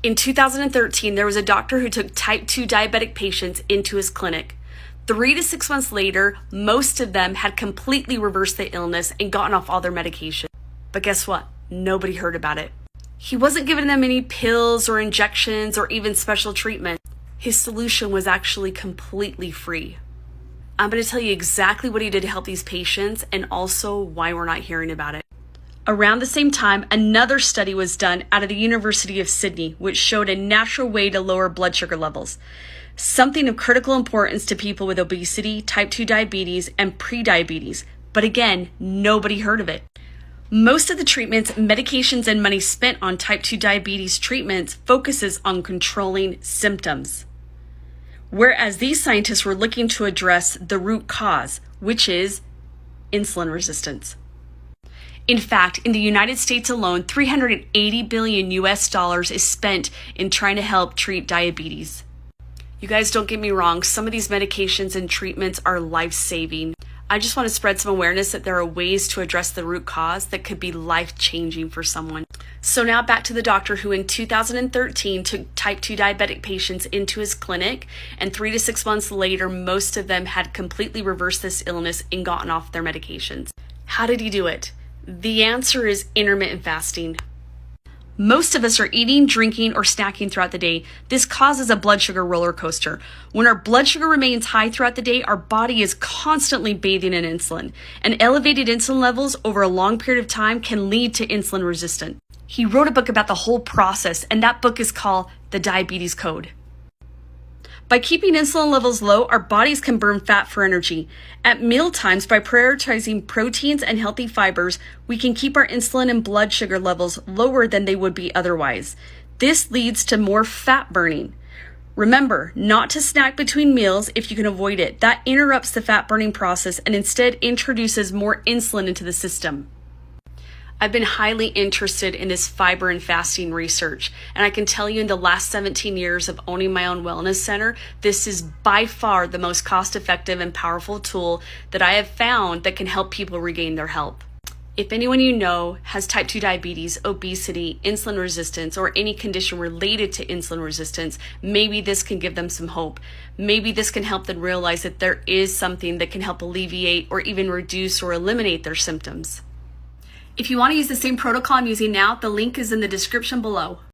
In 2013, there was a doctor who took type 2 diabetic patients into his clinic. 3 to 6 months later, most of them had completely reversed the illness and gotten off all their medication. But guess what? Nobody heard about it. He wasn't giving them any pills or injections or even special treatment. His solution was actually completely free. I'm going to tell you exactly what he did to help these patients and also why we're not hearing about it. Around the same time, another study was done out of the University of Sydney, which showed a natural way to lower blood sugar levels, something of critical importance to people with obesity, type 2 diabetes, and prediabetes. But again, nobody heard of it. Most of the treatments, medications, and money spent on type 2 diabetes treatments focuses on controlling symptoms, whereas these scientists were looking to address the root cause, which is insulin resistance. In fact, in the United States alone, $380 billion is spent in trying to help treat diabetes. You guys, don't get me wrong, some of these medications and treatments are life-saving. I just want to spread some awareness that there are ways to address the root cause that could be life-changing for someone. So now back to the doctor who in 2013 took type 2 diabetic patients into his clinic, and 3 to 6 months later, most of them had completely reversed this illness and gotten off their medications. How did he do it? The answer is intermittent fasting. Most of us are eating, drinking, or snacking throughout the day. This causes a blood sugar roller coaster. When our blood sugar remains high throughout the day, our body is constantly bathing in insulin. And elevated insulin levels over a long period of time can lead to insulin resistance. He wrote a book about the whole process, and that book is called The Diabetes Code. By keeping insulin levels low, our bodies can burn fat for energy. At meal times, by prioritizing proteins and healthy fibers, we can keep our insulin and blood sugar levels lower than they would be otherwise. This leads to more fat burning. Remember, not to snack between meals if you can avoid it. That interrupts the fat burning process and instead introduces more insulin into the system. I've been highly interested in this fiber and fasting research, and I can tell you in the last 17 years of owning my own wellness center, this is by far the most cost-effective and powerful tool that I have found that can help people regain their health. If anyone you know has type 2 diabetes, obesity, insulin resistance, or any condition related to insulin resistance, maybe this can give them some hope. Maybe this can help them realize that there is something that can help alleviate or even reduce or eliminate their symptoms. If you want to use the same protocol I'm using now, the link is in the description below.